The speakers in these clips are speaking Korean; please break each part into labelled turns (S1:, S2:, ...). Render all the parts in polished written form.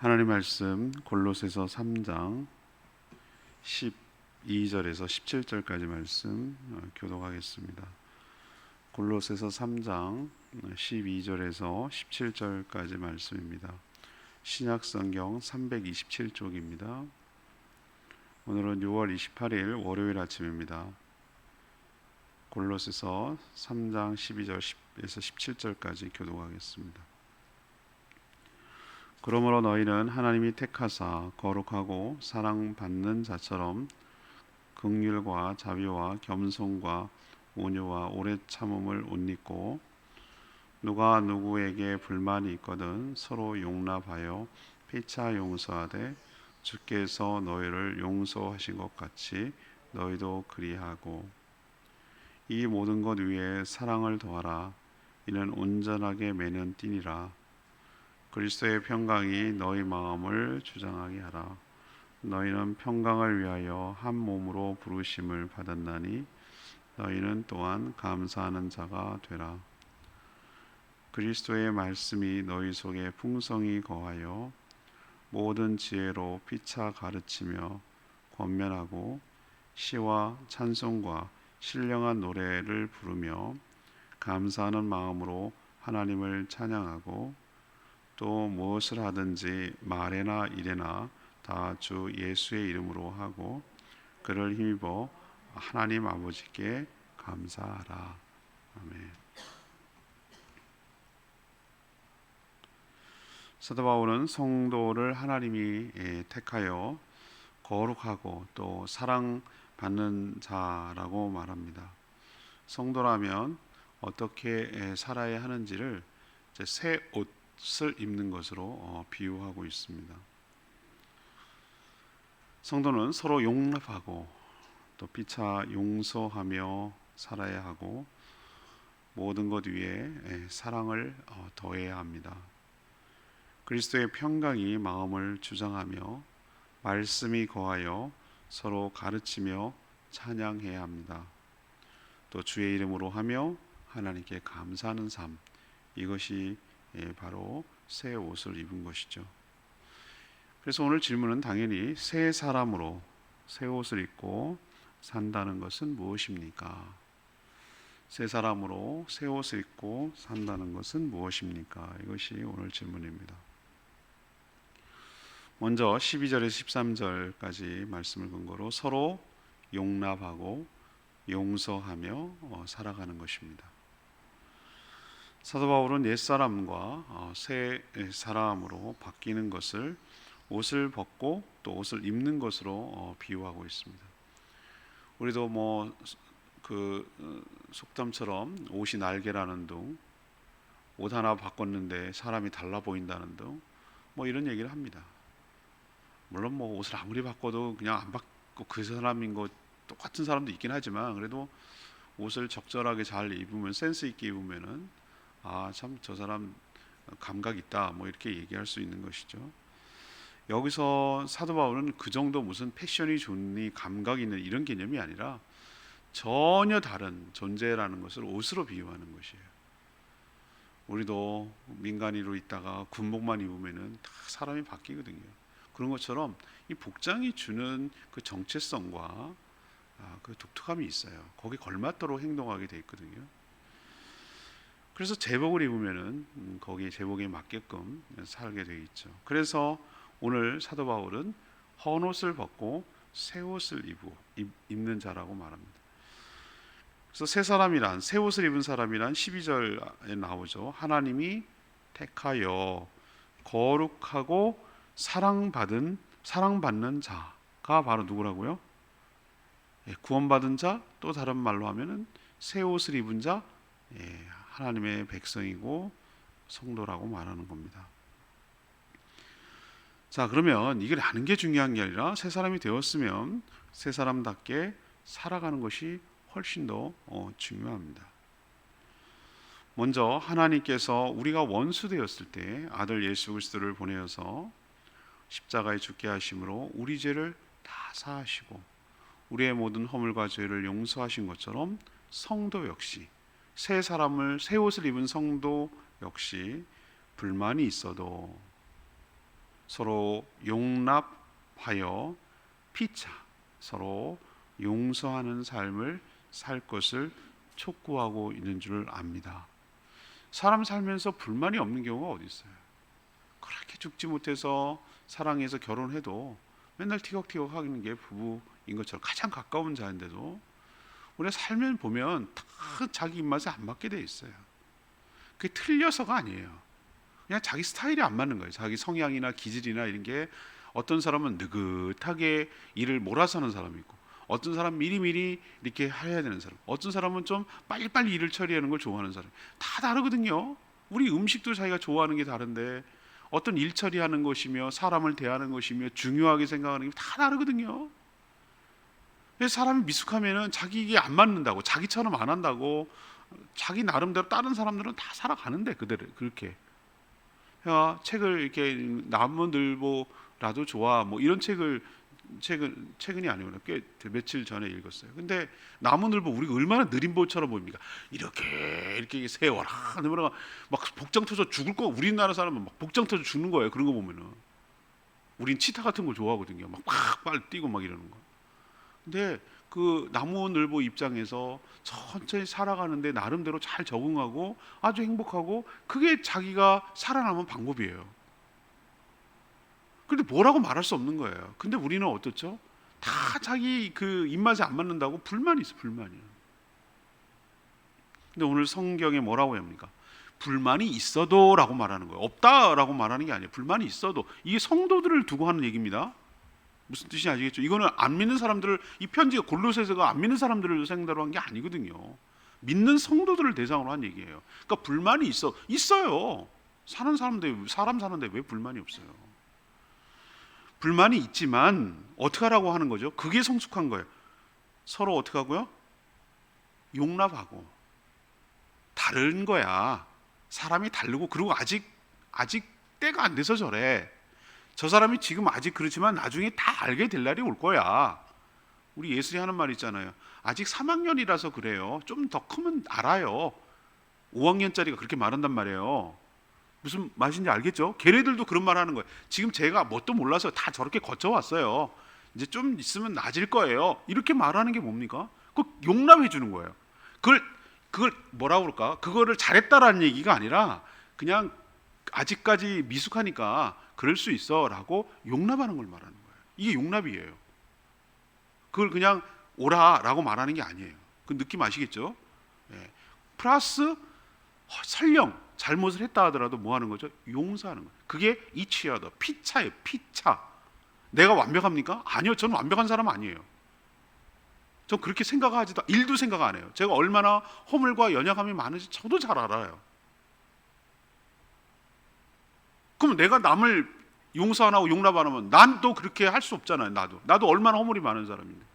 S1: 하나님 말씀 골로새서 3장 12절에서 17절까지 말씀 교독하겠습니다. 골로새서 3장 12절에서 17절까지 말씀입니다. 신약성경 327쪽입니다. 오늘은 6월 28일 월요일 아침입니다. 골로새서 3장 12절에서 17절까지 교독하겠습니다. 그러므로 너희는 하나님이 택하사 거룩하고 사랑받는 자처럼 긍휼과 자비와 겸손과 온유와 오래 참음을 옷 입고 누가 누구에게 불만이 있거든 서로 용납하여 피차 용서하되 주께서 너희를 용서하신 것 같이 너희도 그리하고 이 모든 것 위에 사랑을 더하라. 이는 온전하게 매는 띠니라. 그리스도의 평강이 너희 마음을 주장하게 하라. 너희는 평강을 위하여 한 몸으로 부르심을 받았나니 너희는 또한 감사하는 자가 되라. 그리스도의 말씀이 너희 속에 풍성히 거하여 모든 지혜로 피차 가르치며 권면하고 시와 찬송과 신령한 노래를 부르며 감사하는 마음으로 하나님을 찬양하고 또 무엇을 하든지 말에나 일에나 다 주 예수의 이름으로 하고 그를 힘입어 하나님 아버지께 감사하라. 아멘. 사도 바울은 성도를 하나님이 택하여 거룩하고 또 사랑받는 자라고 말합니다. 성도라면 어떻게 살아야 하는지를 새 옷을 입는 것으로 비유하고 있습니다. 성도는 서로 용납하고 또 피차 용서하며 살아야 하고 모든 것 위에 사랑을 더해야 합니다. 그리스도의 평강이 마음을 주장하며 말씀이 거하여 서로 가르치며 찬양해야 합니다. 또 주의 이름으로 하며 하나님께 감사하는 삶, 이것이 바로 새 옷을 입은 것이죠. 그래서 오늘 질문은 당연히 새 사람으로 새 옷을 입고 산다는 것은 무엇입니까? 새 사람으로 새 옷을 입고 산다는 것은 무엇입니까? 이것이 오늘 질문입니다. 먼저 12절에서 13절까지 말씀을 근거로 서로 용납하고 용서하며 살아가는 것입니다. 사도 바울은 옛사람과 새 사람으로 바뀌는 것을 옷을 벗고 또 옷을 입는 것으로 비유하고 있습니다. 우리도 속담처럼 옷이 날개라는 둥, 옷 하나 바꿨는데 사람이 달라 보인다는 둥, 이런 얘기를 합니다. 물론 옷을 아무리 바꿔도 그냥 안 바꿔 그 사람인 거 똑같은 사람도 있긴 하지만 그래도 옷을 적절하게 잘 입으면 센스 있게 입으면은 참 저 사람 감각 있다 이렇게 얘기할 수 있는 것이죠. 여기서 사도 바울은 그 정도 무슨 패션이 좋니 감각 있는 이런 개념이 아니라 전혀 다른 존재라는 것을 옷으로 비유하는 것이에요. 우리도 민간인으로 있다가 군복만 입으면은 다 사람이 바뀌거든요. 그런 것처럼 이 복장이 주는 그 정체성과 그 독특함이 있어요. 거기 걸맞도록 행동하게 돼 있거든요. 그래서 제복을 입으면은 거기 제복에 맞게끔 살게 돼 있죠. 그래서 오늘 사도 바울은 헌 옷을 벗고 새 옷을 입는 자라고 말합니다. 그래서 새 옷을 입은 사람이란 12절에 나오죠. 하나님이 택하여 거룩하고 사랑받는 자가 바로 누구라고요? 구원받은 자, 또 다른 말로 하면은 새 옷을 입은 자, 하나님의 백성이고 성도라고 말하는 겁니다. 자, 그러면 이걸 아는 게 중요한 게 아니라 새 사람이 되었으면 새 사람답게 살아가는 것이 훨씬 더 중요합니다. 먼저 하나님께서 우리가 원수 되었을 때 아들 예수 그리스도를 보내어서 십자가에 죽게 하심으로 우리 죄를 다 사하시고 우리의 모든 허물과 죄를 용서하신 것처럼 성도 역시 새 옷을 입은 성도 역시 불만이 있어도 서로 용납하여 피차 서로 용서하는 삶을 살 것을 촉구하고 있는 줄 압니다. 사람 살면서 불만이 없는 경우가 어디 있어요? 그렇게 죽지 못해서 사랑해서 결혼해도 맨날 티격태격 하는 게 부부인 것처럼 가장 가까운 자인데도 우리가 살면 보면 다 자기 입맛에 안 맞게 돼 있어요. 그게 틀려서가 아니에요. 그냥 자기 스타일이 안 맞는 거예요. 자기 성향이나 기질이나 이런 게 어떤 사람은 느긋하게 일을 몰아서 하는 사람이 있고 어떤 사람은 미리미리 이렇게 해야 되는 사람, 어떤 사람은 좀 빨리빨리 일을 처리하는 걸 좋아하는 사람, 다 다르거든요. 우리 음식도 자기가 좋아하는 게 다른데 어떤 일 처리하는 것이며 사람을 대하는 것이며 중요하게 생각하는 게 다 다르거든요. 그래서 사람이 미숙하면은 자기에게 안 맞는다고, 자기처럼 안 한다고, 자기 나름대로 다른 사람들은 다 살아가는데 그대로 그렇게. 야, 책을 이렇게 나무늘보라도 좋아 뭐 이런 최근이 아니구나. 꽤 며칠 전에 읽었어요. 근데 나무늘보 우리가 얼마나 느림보처럼 보입니까? 이렇게 세워라. 그러면 막 복장 터져 죽을 거. 우리나라 사람은 막 복장 터져 죽는 거예요. 그런 거 보면은. 우린 치타 같은 거 좋아하거든요. 막 빨리 뛰고 막 이러는 거. 근데 그 나무늘보 입장에서 천천히 살아가는데 나름대로 잘 적응하고 아주 행복하고 그게 자기가 살아남은 방법이에요. 근데 뭐라고 말할 수 없는 거예요. 근데 우리는 어떻죠? 다 자기 그 입맛에 안 맞는다고 불만이 있어, 불만이요. 근데 오늘 성경에 뭐라고 합니까? 불만이 있어도라고 말하는 거예요. 없다라고 말하는 게 아니에요. 불만이 있어도. 이게 성도들을 두고 하는 얘기입니다. 무슨 뜻인지 아시겠죠? 이거는 안 믿는 사람들을, 이 편지가 골로새서가 안 믿는 사람들을 상대로 한 게 아니거든요. 믿는 성도들을 대상으로 한 얘기예요. 그러니까 불만이 있어요. 사람 사는데 왜 불만이 없어요? 불만이 있지만 어떻게 하라고 하는 거죠? 그게 성숙한 거예요. 서로 어떻게 하고요? 용납하고. 다른 거야. 사람이 다르고, 그리고 아직 때가 안 돼서 저래. 저 사람이 지금 아직 그렇지만 나중에 다 알게 될 날이 올 거야. 우리 예술이 하는 말 있잖아요. 아직 3학년이라서 그래요. 좀 더 크면 알아요. 5학년짜리가 그렇게 말한단 말이에요. 무슨 말인지 알겠죠? 걔네들도 그런 말 하는 거예요. 지금 제가 뭣도 몰라서 다 저렇게 거쳐왔어요. 이제 좀 있으면 나아질 거예요. 이렇게 말하는 게 뭡니까? 그걸 용납해 주는 거예요. 그걸 뭐라고 그럴까? 그거를 잘했다라는 얘기가 아니라 그냥 아직까지 미숙하니까 그럴 수 있어라고 용납하는 걸 말하는 거예요. 이게 용납이에요. 그걸 그냥 오라라고 말하는 게 아니에요. 그 느낌 아시겠죠? 예. 플러스 설령 잘못을 했다 하더라도 뭐 하는 거죠? 용서하는 거예요. 그게 이치어더, 피차예요. 피차. 내가 완벽합니까? 아니요. 저는 완벽한 사람 아니에요. 전 그렇게 생각하지도, 일도 생각 안 해요. 제가 얼마나 허물과 연약함이 많은지 저도 잘 알아요. 그럼 내가 남을 용서 안 하고 용납 안 하면 난 또 그렇게 할 수 없잖아요. 나도 얼마나 허물이 많은 사람인데.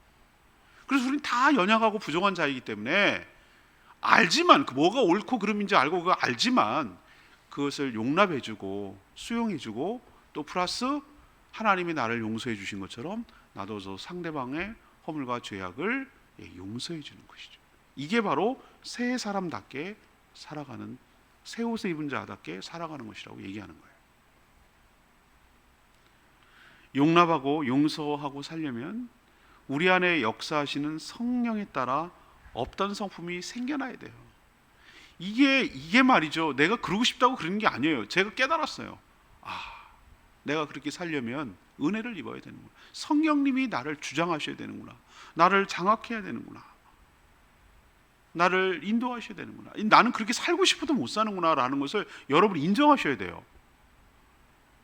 S1: 그래서 우리는 다 연약하고 부족한 자이기 때문에 알지만, 그 뭐가 옳고 그름인지 알고 그거 알지만 그것을 용납해주고 수용해주고, 또 플러스 하나님이 나를 용서해 주신 것처럼 나도 저 상대방의 허물과 죄악을 용서해 주는 것이죠. 이게 바로 새 사람답게 살아가는, 새 옷을 입은 자답게 살아가는 것이라고 얘기하는 거예요. 용납하고 용서하고 살려면 우리 안에 역사하시는 성령에 따라 없던 성품이 생겨나야 돼요. 이게 말이죠. 내가 그러고 싶다고 그러는 게 아니에요. 제가 깨달았어요. 내가 그렇게 살려면 은혜를 입어야 되는구나. 성령님이 나를 주장하셔야 되는구나. 나를 장악해야 되는구나. 나를 인도하셔야 되는구나. 나는 그렇게 살고 싶어도 못 사는구나 라는 것을 여러분이 인정하셔야 돼요.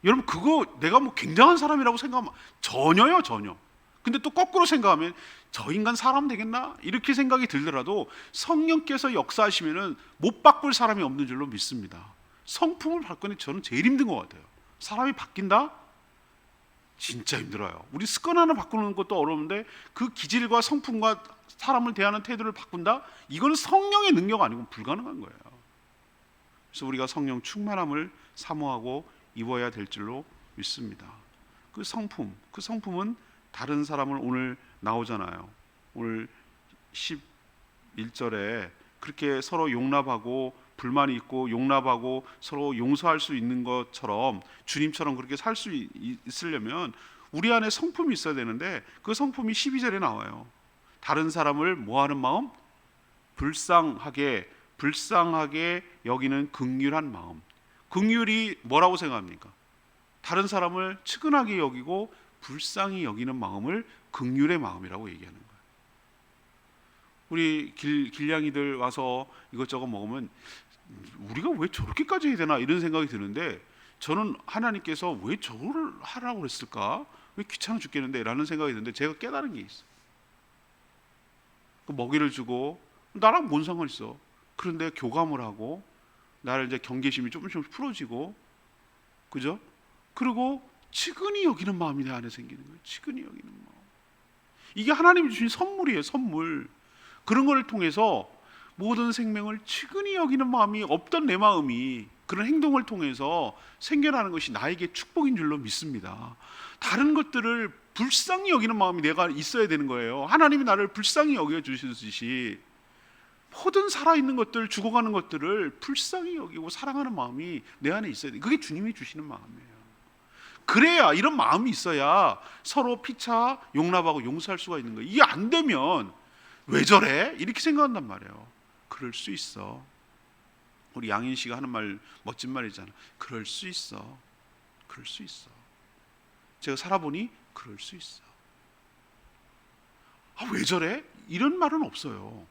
S1: 여러분, 그거 내가 뭐 굉장한 사람이라고 생각하면 전혀요, 전혀. 근데 또 거꾸로 생각하면 저 인간 사람 되겠나? 이렇게 생각이 들더라도 성령께서 역사하시면은 못 바꿀 사람이 없는 줄로 믿습니다. 성품을 바꾸는 게 저는 제일 힘든 것 같아요. 사람이 바뀐다? 진짜 힘들어요. 우리 습관 하나 바꾸는 것도 어려운데 그 기질과 성품과 사람을 대하는 태도를 바꾼다? 이거는 성령의 능력 아니고 불가능한 거예요. 그래서 우리가 성령 충만함을 사모하고 입어야 될 줄로 믿습니다. 그 성품은 다른 사람을, 오늘 나오잖아요. 오늘 11절에 그렇게 서로 용납하고 불만이 있고 용납하고 서로 용서할 수 있는 것처럼 주님처럼 그렇게 살 수 있으려면 우리 안에 성품이 있어야 되는데 그 성품이 12절에 나와요. 다른 사람을 뭐하는 마음? 불쌍하게 여기는 긍휼한 마음. 긍휼이 뭐라고 생각합니까? 다른 사람을 측은하게 여기고 불쌍히 여기는 마음을 긍휼의 마음이라고 얘기하는 거예요. 우리 길냥이들 와서 이것저것 먹으면 우리가 왜 저렇게까지 해야 되나 이런 생각이 드는데, 저는 하나님께서 왜 저거를 하라고 그랬을까? 왜 귀찮아 죽겠는데 라는 생각이 드는데 제가 깨달은 게 있어요. 먹이를 주고 나랑 뭔 상관 있어. 그런데 교감을 하고 나를 이제 경계심이 조금씩 풀어지고, 그죠? 그리고 측은히 여기는 마음이 내 안에 생기는 거예요. 측은히 여기는 마음. 이게 하나님이 주신 선물이에요. 선물. 그런 걸 통해서 모든 생명을 측은히 여기는 마음이 없던 내 마음이 그런 행동을 통해서 생겨나는 것이 나에게 축복인 줄로 믿습니다. 다른 것들을 불쌍히 여기는 마음이 내가 있어야 되는 거예요. 하나님이 나를 불쌍히 여겨주시듯이 모든 살아있는 것들, 죽어가는 것들을 불쌍히 여기고 사랑하는 마음이 내 안에 있어야 돼요. 그게 주님이 주시는 마음이에요. 그래야, 이런 마음이 있어야 서로 피차 용납하고 용서할 수가 있는 거예요. 이게 안 되면 왜 저래? 이렇게 생각한단 말이에요. 그럴 수 있어. 우리 양인 씨가 하는 말 멋진 말이잖아. 그럴 수 있어. 그럴 수 있어. 제가 살아보니 그럴 수 있어. 왜 저래? 이런 말은 없어요.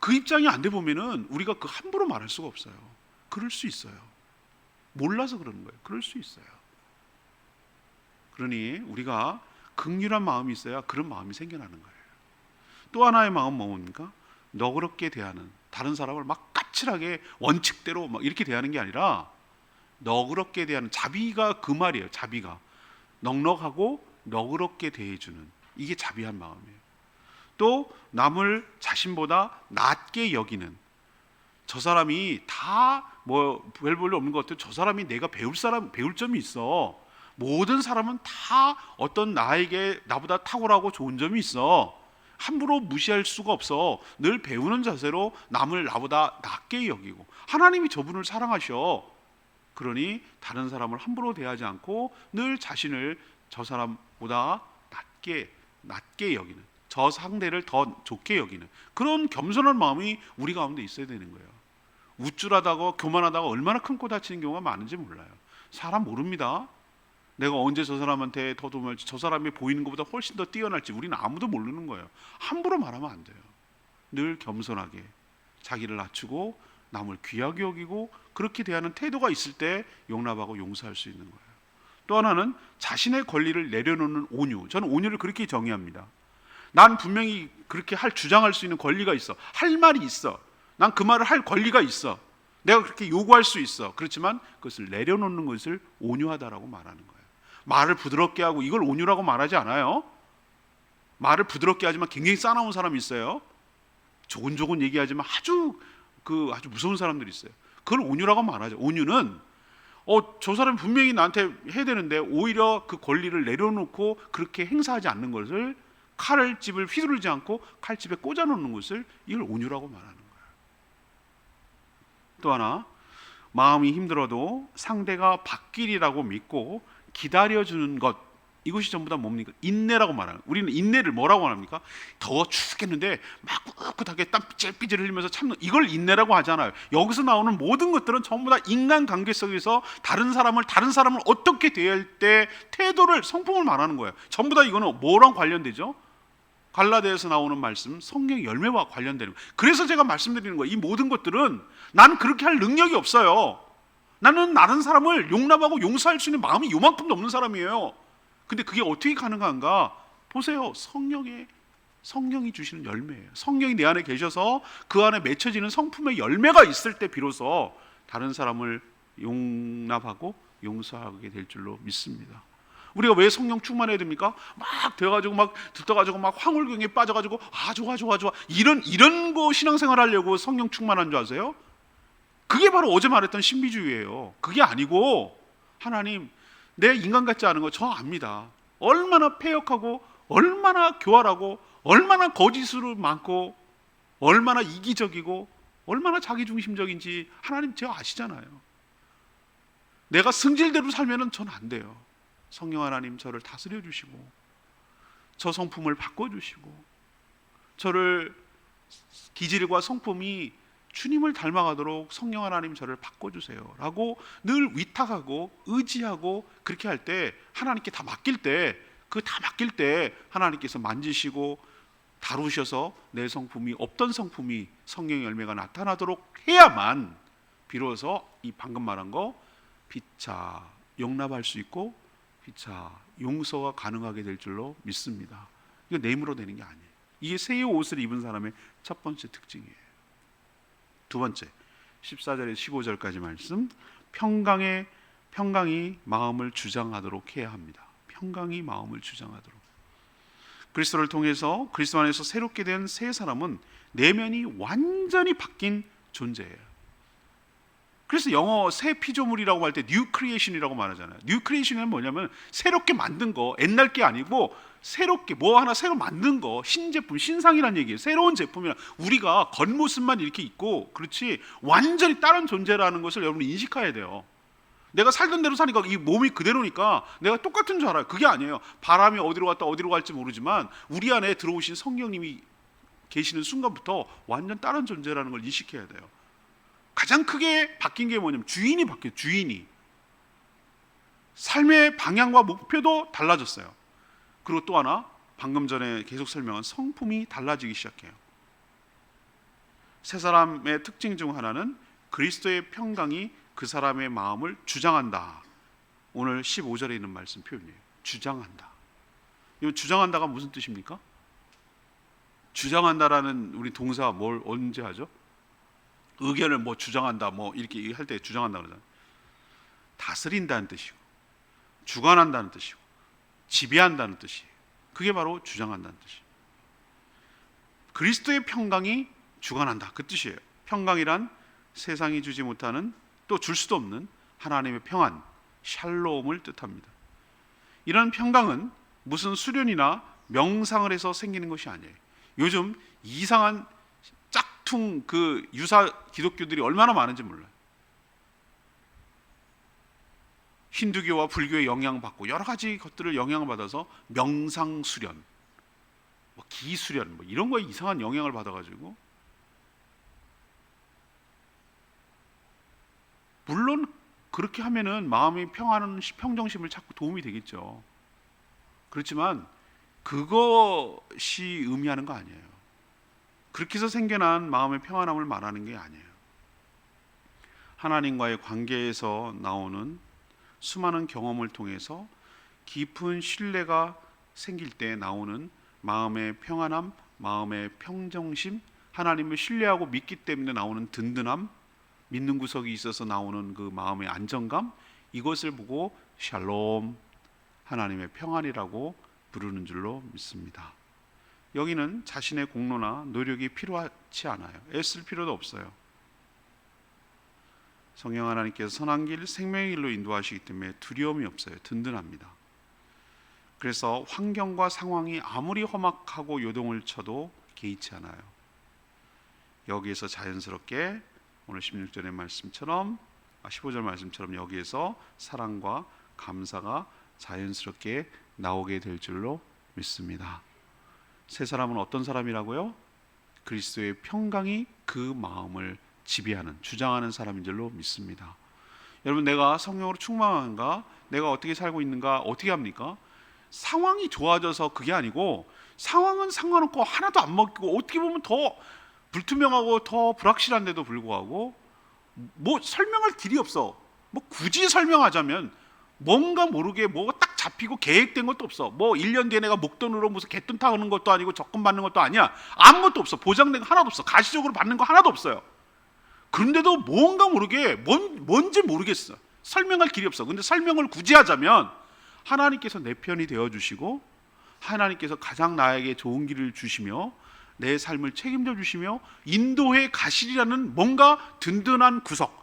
S1: 그 입장이 안 돼 보면은 우리가 그 함부로 말할 수가 없어요. 그럴 수 있어요. 몰라서 그러는 거예요. 그럴 수 있어요. 그러니 우리가 긍휼한 마음이 있어야 그런 마음이 생겨나는 거예요. 또 하나의 마음은 뭡니까? 너그럽게 대하는, 다른 사람을 막 까칠하게 원칙대로 막 이렇게 대하는 게 아니라 너그럽게 대하는, 자비가 그 말이에요. 자비가 넉넉하고 너그럽게 대해주는, 이게 자비한 마음이에요. 또 남을 자신보다 낮게 여기는, 저 사람이 다 뭐 별 볼일 없는 것 같아요. 저 사람이 내가 배울 점이 있어. 모든 사람은 다 어떤 나보다 탁월하고 좋은 점이 있어. 함부로 무시할 수가 없어. 늘 배우는 자세로 남을 나보다 낮게 여기고, 하나님이 저분을 사랑하셔. 그러니 다른 사람을 함부로 대하지 않고 늘 자신을 저 사람보다 낮게 여기는, 저 상대를 더 좋게 여기는 그런 겸손한 마음이 우리 가운데 있어야 되는 거예요. 우쭐하다가 교만하다가 얼마나 큰 코 다치는 경우가 많은지 몰라요. 사람 모릅니다. 내가 언제 저 사람한테 더 도움을 저 사람이 보이는 것보다 훨씬 더 뛰어날지 우리는 아무도 모르는 거예요. 함부로 말하면 안 돼요. 늘 겸손하게 자기를 낮추고 남을 귀하게 여기고 그렇게 대하는 태도가 있을 때 용납하고 용서할 수 있는 거예요. 또 하나는 자신의 권리를 내려놓는 온유. 저는 온유를 그렇게 정의합니다. 난 분명히 그렇게 주장할 수 있는 권리가 있어. 할 말이 있어. 난 그 말을 할 권리가 있어. 내가 그렇게 요구할 수 있어. 그렇지만 그것을 내려놓는 것을 온유하다라고 말하는 거예요. 말을 부드럽게 하고 이걸 온유라고 말하지 않아요. 말을 부드럽게 하지만 굉장히 싸나운 사람이 있어요. 조곤조곤 얘기하지만 아주 무서운 사람들이 있어요. 그걸 온유라고 말하죠. 온유는 저 사람이 분명히 나한테 해야 되는데 오히려 그 권리를 내려놓고 그렇게 행사하지 않는 것을, 칼집을 휘두르지 않고 칼집에 꽂아놓는 것을, 이걸 온유라고 말하는 거예요. 또 하나, 마음이 힘들어도 상대가 바뀌리라고 믿고 기다려주는 것, 이것이 전부 다 뭡니까? 인내라고 말하는. 우리는 인내를 뭐라고 합니까? 더워 죽겠는데 막 꿋꿋하게 땀 삐질삐질 흘리면서 참는, 이걸 인내라고 하잖아요. 여기서 나오는 모든 것들은 전부 다 인간관계 속에서 다른 사람을 어떻게 대할 때 태도를, 성품을 말하는 거예요. 전부 다 이거는 뭐랑 관련되죠? 갈라디아에서 나오는 말씀, 성령의 열매와 관련되는 거예요. 그래서 제가 말씀드리는 거예요. 이 모든 것들은 나는 그렇게 할 능력이 없어요. 나는 다른 사람을 용납하고 용서할 수 있는 마음이 요만큼도 없는 사람이에요. 근데 그게 어떻게 가능한가? 보세요. 성령이 주시는 열매예요. 성령이 내 안에 계셔서 그 안에 맺혀지는 성품의 열매가 있을 때 비로소 다른 사람을 용납하고 용서하게 될 줄로 믿습니다. 우리가 왜 성령 충만해야 됩니까? 막 되어가지고 막 듣다가지고 막 황홀경에 빠져가지고 좋아 이런 거 신앙생활 하려고 성령 충만한 줄 아세요? 그게 바로 어제 말했던 신비주의예요. 그게 아니고, 하나님, 내 인간 같지 않은 거 저 압니다. 얼마나 패역하고 얼마나 교활하고 얼마나 거짓으로 많고 얼마나 이기적이고 얼마나 자기중심적인지 하나님 제가 아시잖아요. 내가 승질대로 살면은 전 안 돼요. 성령 하나님 저를 다스려 주시고 저 성품을 바꿔주시고 저를 기질과 성품이 주님을 닮아가도록 성령 하나님 저를 바꿔주세요 라고 늘 위탁하고 의지하고 그렇게 할 때 하나님께 다 맡길 때 그 다 맡길 때 하나님께서 만지시고 다루셔서 내 성품이 없던 성품이 성령의 열매가 나타나도록 해야만 비로소 이 방금 말한 거 피차 용납할 수 있고 피차 용서가 가능하게 될 줄로 믿습니다. 이거 내 힘으로 되는 게 아니에요. 이게 새 옷을 입은 사람의 첫 번째 특징이에요. 두 번째 14절에서 15절까지 말씀, 평강이 마음을 주장하도록 해야 합니다. 평강이 마음을 주장하도록. 그리스도를 통해서 그리스도 안에서 새롭게 된 새 사람은 내면이 완전히 바뀐 존재예요. 그래서 영어 새 피조물이라고 할 때 뉴 크리에이션이라고 말하잖아요. 뉴 크리에이션은 뭐냐면 새롭게 만든 거, 옛날 게 아니고 새롭게 뭐 하나 새로 만든 거, 신제품, 신상이란 얘기예요. 새로운 제품이라. 우리가 겉모습만 이렇게 있고 그렇지 완전히 다른 존재라는 것을 여러분이 인식해야 돼요. 내가 살던 대로 사니까 이 몸이 그대로니까 내가 똑같은 줄 알아요. 그게 아니에요. 바람이 어디로 갔다 어디로 갈지 모르지만 우리 안에 들어오신 성령님이 계시는 순간부터 완전 다른 존재라는 걸 인식해야 돼요. 가장 크게 바뀐 게 뭐냐면 주인이 바뀌어요. 주인이. 삶의 방향과 목표도 달라졌어요. 그리고 또 하나 방금 전에 계속 설명한 성품이 달라지기 시작해요. 새 사람의 특징 중 하나는 그리스도의 평강이 그 사람의 마음을 주장한다. 오늘 15절에 있는 말씀 표현이에요. 주장한다. 이 주장한다가 무슨 뜻입니까? 주장한다라는 우리 동사 뭘 언제 하죠? 의견을 뭐 주장한다 뭐 이렇게 할 때 주장한다 그러잖아요. 다스린다는 뜻이고 주관한다는 뜻이고 지배한다는 뜻이에요. 그게 바로 주장한다는 뜻이에요. 그리스도의 평강이 주관한다 그 뜻이에요. 평강이란 세상이 주지 못하는 또 줄 수도 없는 하나님의 평안, 샬롬을 뜻합니다. 이런 평강은 무슨 수련이나 명상을 해서 생기는 것이 아니에요. 요즘 이상한 짝퉁 그 유사 기독교들이 얼마나 많은지 몰라요. 힌두교와 불교에 영향받고 여러 가지 것들을 영향을 받아서 명상 수련, 뭐 기수련 뭐 이런 거에 이상한 영향을 받아가지고 물론 그렇게 하면은 마음이 평정심을 찾고 도움이 되겠죠. 그렇지만 그것이 의미하는 거 아니에요. 그렇게 해서 생겨난 마음의 평안함을 말하는 게 아니에요. 하나님과의 관계에서 나오는 수많은 경험을 통해서 깊은 신뢰가 생길 때 나오는 마음의 평안함, 마음의 평정심, 하나님을 신뢰하고 믿기 때문에 나오는 든든함, 믿는 구석이 있어서 나오는 그 마음의 안정감, 이것을 보고 샬롬, 하나님의 평안이라고 부르는 줄로 믿습니다. 여기는 자신의 공로나 노력이 필요하지 않아요. 애쓸 필요도 없어요. 성령 하나님께서 선한 길, 생명의 길로 인도하시기 때문에 두려움이 없어요. 든든합니다. 그래서 환경과 상황이 아무리 험악하고 요동을 쳐도 개의치 않아요. 여기에서 자연스럽게 오늘 16절의 말씀처럼 15절 말씀처럼 여기에서 사랑과 감사가 자연스럽게 나오게 될 줄로 믿습니다. 새 사람은 어떤 사람이라고요? 그리스도의 평강이 그 마음을 지배하는, 주장하는 사람인 줄로 믿습니다. 여러분, 내가 성령으로 충만한가? 내가 어떻게 살고 있는가? 어떻게 합니까? 상황이 좋아져서 그게 아니고 상황은 상관없고 하나도 안 먹히고 어떻게 보면 더 불투명하고 더 불확실한데도 불구하고 뭐 설명할 길이 없어. 뭐 굳이 설명하자면 뭔가 모르게 뭐가 딱 잡히고 계획된 것도 없어. 뭐 1년 뒤에 내가 목돈으로 무슨 갯돈 타는 것도 아니고 적금 받는 것도 아니야. 아무것도 없어. 보장된 거 하나도 없어. 가시적으로 받는 거 하나도 없어요. 그런데도 뭔가 모르게 뭔지 모르겠어. 설명할 길이 없어. 근데 설명을 굳이 하자면 하나님께서 내 편이 되어주시고 하나님께서 가장 나에게 좋은 길을 주시며 내 삶을 책임져 주시며 인도해 가시리라는 뭔가 든든한 구석.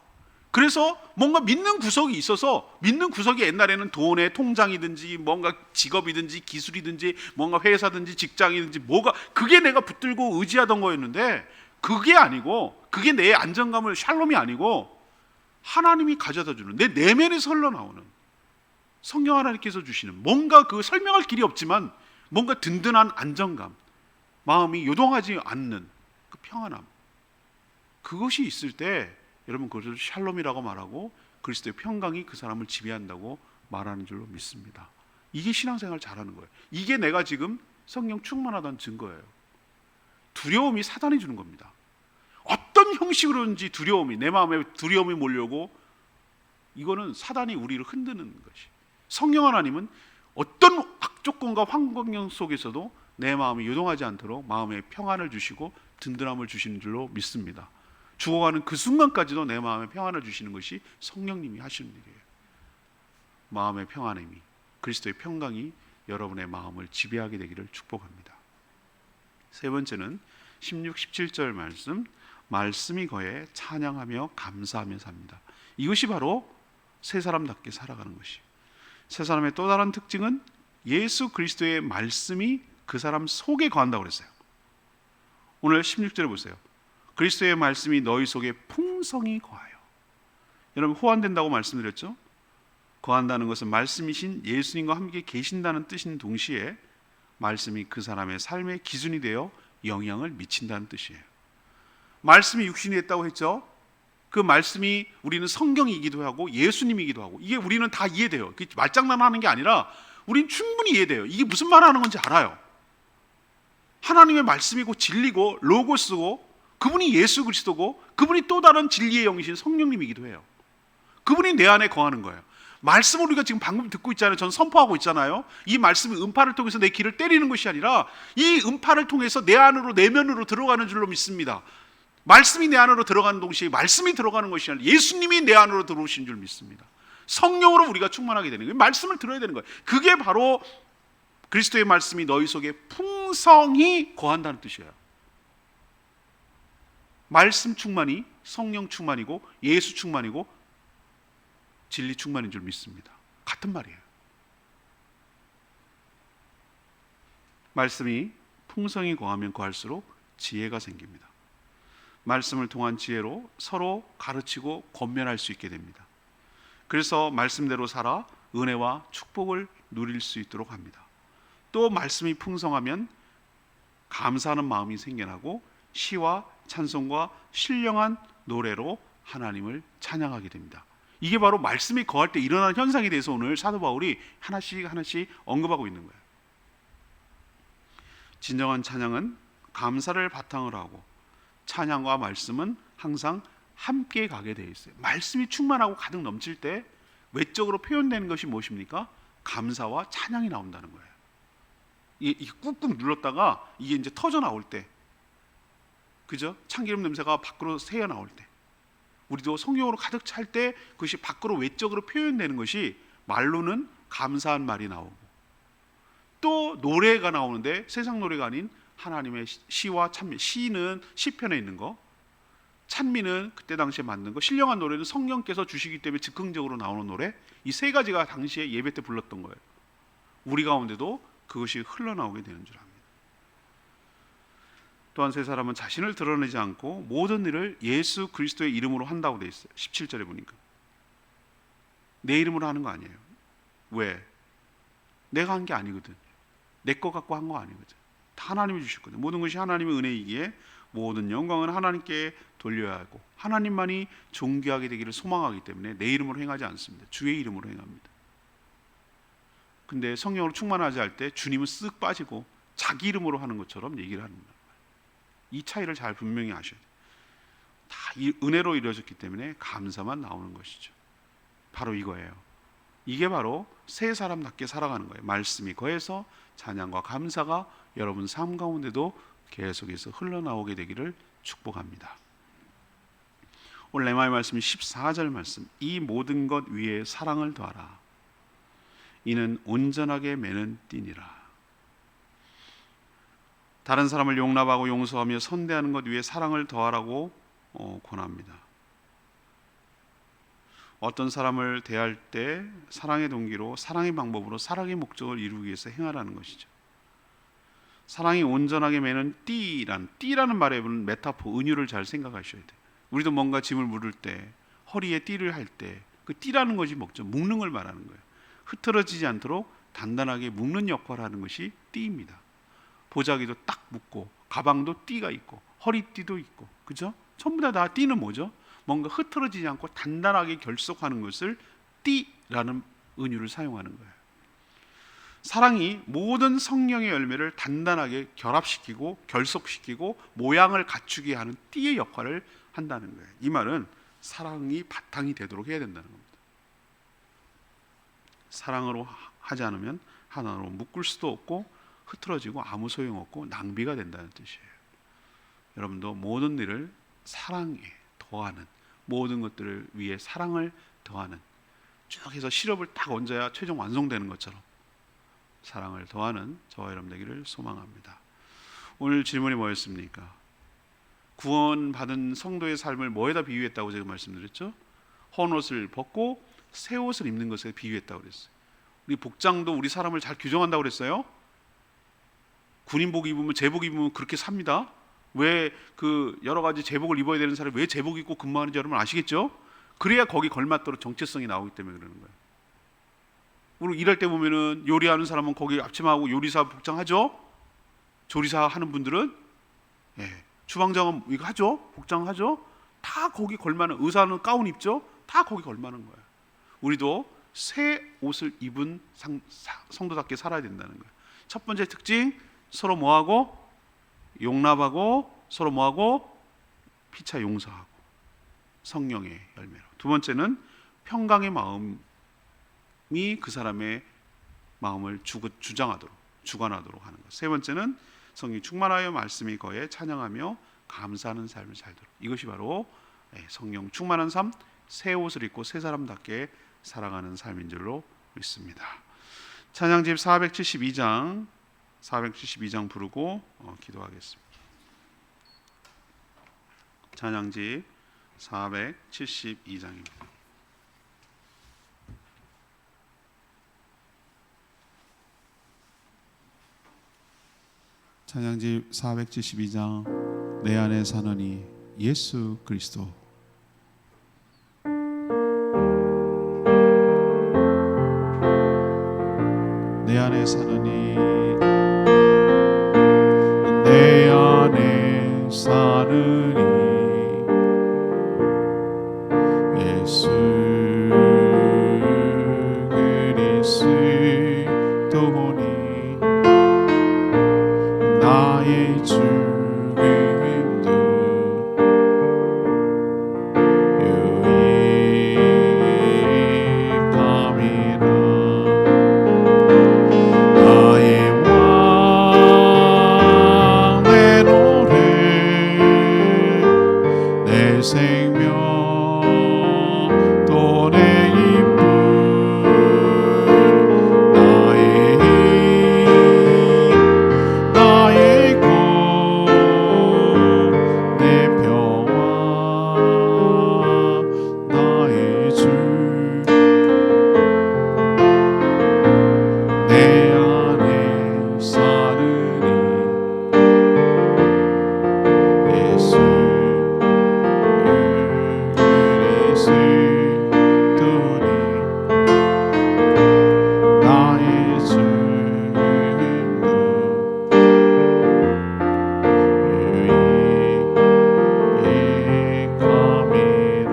S1: 그래서 뭔가 믿는 구석이 있어서, 믿는 구석이 옛날에는 돈의 통장이든지 뭔가 직업이든지 기술이든지 뭔가 회사든지 직장이든지 뭐가 그게 내가 붙들고 의지하던 거였는데 그게 아니고, 그게 내 안정감을, 샬롬이 아니고 하나님이 가져다 주는, 내 내면에서 흘러나오는, 성령 하나님께서 주시는, 뭔가 그 설명할 길이 없지만 뭔가 든든한 안정감, 마음이 요동하지 않는 그 평안함, 그것이 있을 때 여러분 그것을 샬롬이라고 말하고 그리스도의 평강이 그 사람을 지배한다고 말하는 줄로 믿습니다. 이게 신앙생활 잘하는 거예요. 이게 내가 지금 성령 충만하다는 증거예요. 두려움이 사단이 주는 겁니다. 어떤 형식으로든지 두려움이, 내 마음에 두려움이 몰려오고, 이거는 사단이 우리를 흔드는 것이. 성령 하나님은 어떤 악조건과 환경 속에서도 내 마음이 요동하지 않도록 마음에 평안을 주시고 든든함을 주시는 줄로 믿습니다. 죽어가는 그 순간까지도 내 마음에 평안을 주시는 것이 성령님이 하시는 일이에요. 마음의 평안함이, 그리스도의 평강이 여러분의 마음을 지배하게 되기를 축복합니다. 세 번째는 16, 17절 말씀, 말씀이 거해 찬양하며 감사하며 삽니다. 이것이 바로 새 사람답게 살아가는 것이에요. 새 사람의 또 다른 특징은 예수 그리스도의 말씀이 그 사람 속에 거한다고 그랬어요. 오늘 16절에 보세요. 그리스도의 말씀이 너희 속에 풍성히 거하여. 여러분, 호환된다고 말씀드렸죠? 거한다는 것은 말씀이신 예수님과 함께 계신다는 뜻인 동시에 말씀이 그 사람의 삶의 기준이 되어 영향을 미친다는 뜻이에요. 말씀이 육신이 됐다고 했죠? 그 말씀이 우리는 성경이기도 하고 예수님이기도 하고, 이게 우리는 다 이해돼요. 말장난하는 게 아니라 우리는 충분히 이해돼요. 이게 무슨 말하는 건지 알아요. 하나님의 말씀이고 진리고 로고스고, 그분이 예수 그리스도고, 그분이 또 다른 진리의 영이신 성령님이기도 해요. 그분이 내 안에 거하는 거예요. 말씀을 우리가 지금 방금 듣고 있잖아요. 전 선포하고 있잖아요. 이 말씀이 음파를 통해서 내 귀를 때리는 것이 아니라 이 음파를 통해서 내 안으로, 내면으로 들어가는 줄로 믿습니다. 말씀이 내 안으로 들어가는 동시에 말씀이 들어가는 것이 아니라 예수님이 내 안으로 들어오신 줄 믿습니다. 성령으로 우리가 충만하게 되는 거예요. 말씀을 들어야 되는 거예요. 그게 바로 그리스도의 말씀이 너희 속에 풍성히 거한다는 뜻이에요. 말씀 충만이 성령 충만이고 예수 충만이고 진리 충만인 줄 믿습니다. 같은 말이에요. 말씀이 풍성히 거하면 거할수록 지혜가 생깁니다. 말씀을 통한 지혜로 서로 가르치고 권면할 수 있게 됩니다. 그래서 말씀대로 살아 은혜와 축복을 누릴 수 있도록 합니다. 또 말씀이 풍성하면 감사하는 마음이 생겨나고 시와 찬송과 신령한 노래로 하나님을 찬양하게 됩니다. 이게 바로 말씀이 거할 때 일어나는 현상에 대해서 오늘 사도 바울이 하나씩 언급하고 있는 거예요. 진정한 찬양은 감사를 바탕으로 하고 찬양과 말씀은 항상 함께 가게 되어 있어요. 말씀이 충만하고 가득 넘칠 때 외적으로 표현되는 것이 무엇입니까? 감사와 찬양이 나온다는 거예요. 이게 꾹꾹 눌렀다가 이게 이제 터져 나올 때, 그죠? 참기름 냄새가 밖으로 새어 나올 때, 우리도 성령으로 가득 찰 때 그것이 밖으로 외적으로 표현되는 것이 말로는 감사한 말이 나오고, 또 노래가 나오는데 세상 노래가 아닌 하나님의 시와 찬미, 시는 시편에 있는 거, 찬미는 그때 당시에 만든 거, 신령한 노래는 성령께서 주시기 때문에 즉흥적으로 나오는 노래, 이 세 가지가 당시에 예배 때 불렀던 거예요. 우리 가운데도 그것이 흘러나오게 되는 줄 압니다. 또한 세 사람은 자신을 드러내지 않고 모든 일을 예수 그리스도의 이름으로 한다고 되어 있어요. 17절에 보니까 내 이름으로 하는 거 아니에요. 왜? 내가 한 게 아니거든. 내 거 갖고 한 거 아니거든. 다 하나님이 주셨거든. 모든 것이 하나님의 은혜이기에 모든 영광은 하나님께 돌려야 하고 하나님만이 존귀하게 되기를 소망하기 때문에 내 이름으로 행하지 않습니다. 주의 이름으로 행합니다. 근데 성령으로 충만하지 할 때 주님은 쓱 빠지고 자기 이름으로 하는 것처럼 얘기를 하는 거예요. 이 차이를 잘 분명히 아셔야 돼요. 다 이 은혜로 이루어졌기 때문에 감사만 나오는 것이죠. 바로 이거예요. 이게 바로 새 사람답게 살아가는 거예요. 말씀이 거해서 찬양과 감사가 여러분 삶 가운데도 계속해서 흘러나오게 되기를 축복합니다. 오늘 레마의 말씀 14절 말씀, 이 모든 것 위에 사랑을 더하라. 이는 온전하게 매는 띠니라. 다른 사람을 용납하고 용서하며 선대하는 것 위에 사랑을 더하라고 권합니다. 어떤 사람을 대할 때 사랑의 동기로, 사랑의 방법으로 사랑의 목적을 이루기 위해서 행하라는 것이죠. 사랑이 온전하게 매는 띠라는 말에 보는 메타포, 은유를 잘 생각하셔야 돼요. 우리도 뭔가 짐을 물을 때, 허리에 띠를 할 때 그 띠라는 것이 뭐죠? 묶는 걸 말하는 거예요. 흐트러지지 않도록 단단하게 묶는 역할을 하는 것이 띠입니다. 보자기도 딱 묶고, 가방도 띠가 있고, 허리띠도 있고, 그죠? 전부 다 띠는 뭐죠? 뭔가 흐트러지지 않고 단단하게 결속하는 것을 띠라는 은유를 사용하는 거예요. 사랑이 모든 성령의 열매를 단단하게 결합시키고 결속시키고 모양을 갖추게 하는 띠의 역할을 한다는 거예요. 이 말은 사랑이 바탕이 되도록 해야 된다는 겁니다. 사랑으로 하지 않으면 하나로 묶을 수도 없고 흐트러지고 아무 소용없고 낭비가 된다는 뜻이에요. 여러분도 모든 일을 사랑에 더하는, 모든 것들을 위해 사랑을 더하는, 쭉 해서 시럽을 딱 얹어야 최종 완성되는 것처럼 사랑을 더하는 저와 여러분 되기를 소망합니다. 오늘 질문이 뭐였습니까? 구원받은 성도의 삶을 뭐에다 비유했다고 제가 말씀드렸죠? 헌옷을 벗고 새 옷을 입는 것에 비유했다고 그랬어요. 우리 복장도 우리 사람을 잘 규정한다고 그랬어요. 군인복 입으면, 제복 입으면 그렇게 삽니다. 왜 그 여러 가지 제복을 입어야 되는 사람이 왜 제복 입고 근무하는지 여러분 아시겠죠? 그래야 거기 걸맞도록 정체성이 나오기 때문에 그러는 거예요. 우리 일할 때 보면은 요리하는 사람은 거기 앞치마하고 요리사 복장하죠. 조리사 하는 분들은 주방장은 이거 하죠. 복장하죠. 다 거기 걸맞는, 의사는 가운 입죠. 다 거기 걸맞는 거예요. 우리도 새 옷을 입은 성도답게 살아야 된다는 거예요. 첫 번째 특징, 서로 뭐하고? 용납하고, 서로 뭐하고? 피차 용서하고, 성령의 열매로. 두 번째는 평강의 마음이 그 사람의 마음을 주관하도록 하는 것. 세 번째는 성령이 충만하여 말씀이 거에 찬양하며 감사하는 삶을 살도록. 이것이 바로 성령 충만한 삶, 새 옷을 입고 새 사람답게 살아가는 삶인 줄로 믿습니다. 찬양집 472장 부르고 기도하겠습니다. 찬양집 472장입니다. 찬양집 472장 내 안에 사느니 예수 그리스도. 내 안에 사느니, 내 안에 사느니 예수 그리스도니 나의 죽음도 유익함이라. 나의 왕 내 노래 내 생명 또 내 기쁨 나의 힘 나의 것 내 평화 나의 주 내 안에 사느니 예수 그리스도니 나의 죽음도 유익함이라.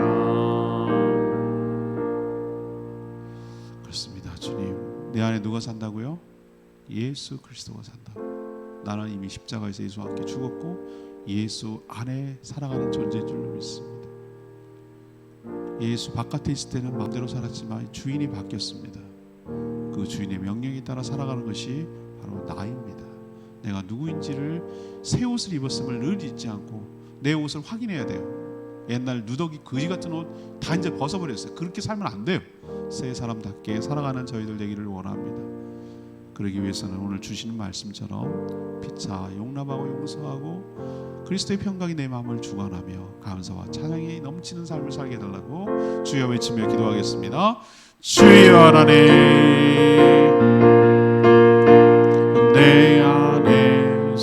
S1: 그렇습니다. 주님, 내 안에 누가 산다고요? 예수 그리스도가 산다. 나는 이미 십자가에서 예수와 함께 죽었고 예수 안에 살아가는 존재인 줄로 믿습니다. 예수 바깥에 있을 때는 마음대로 살았지만 주인이 바뀌었습니다. 그 주인의 명령에 따라 살아가는 것이 바로 나입니다. 내가 누구인지를, 새 옷을 입었음을 늘 잊지 않고 내 옷을 확인해야 돼요. 옛날 누더기 거지 같은 옷 다 이제 벗어버렸어요. 그렇게 살면 안 돼요. 새 사람답게 살아가는 저희들 되기를 원합니다. 그러기 위해서는 오늘 주시는 말씀처럼 피차 용납하고 용서하고 그리스도의 평강이 내 마음을 주관하며 감사와 찬양이 넘치는 삶을 살게 해달라고 주여 외치며 기도하겠습니다. 주여 하나님, 내 안에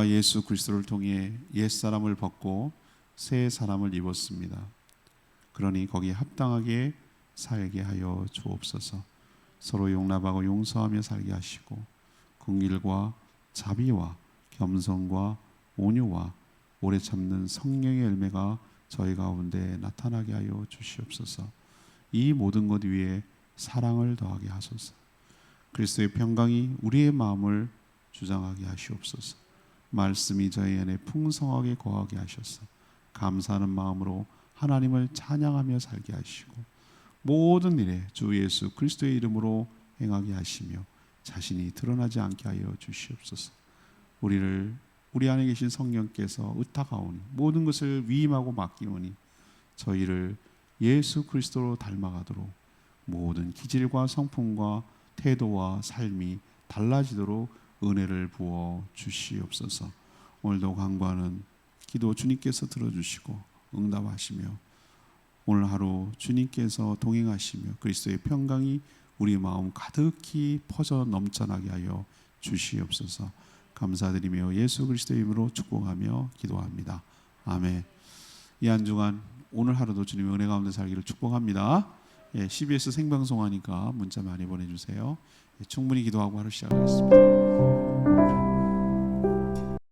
S1: 저희가 예수 그리스도를 통해 옛사람을 벗고 새 사람을 입었습니다. 그러니 거기에 합당하게 살게 하여 주옵소서. 서로 용납하고 용서하며 살게 하시고 긍휼과 자비와 겸손과 온유와 오래 참는 성령의 열매가 저희 가운데 나타나게 하여 주시옵소서. 이 모든 것 위에 사랑을 더하게 하소서. 그리스도의 평강이 우리의 마음을 주장하게 하시옵소서. 말씀이 저희 안에 풍성하게 거하게 하셔서 감사하는 마음으로 하나님을 찬양하며 살게 하시고 모든 일에 주 예수 그리스도의 이름으로 행하게 하시며 자신이 드러나지 않게 하여 주시옵소서. 우리 안에 계신 성령께서 의탁하오니 모든 것을 위임하고 맡기오니 저희를 예수 그리스도로 닮아가도록 모든 기질과 성품과 태도와 삶이 달라지도록 은혜를 부어 주시옵소서. 오늘도 간구하는 기도 주님께서 들어주시고 응답하시며 오늘 하루 주님께서 동행하시며 그리스도의 평강이 우리 마음 가득히 퍼져 넘쳐나게 하여 주시옵소서. 감사드리며 예수 그리스도의 이름으로 축복하며 기도합니다. 아멘. 이 한 주간 오늘 하루도 주님의 은혜 가운데 살기를 축복합니다. CBS 생방송하니까 문자 많이 보내주세요. 충분히 기도하고 하루 시작하겠습니다.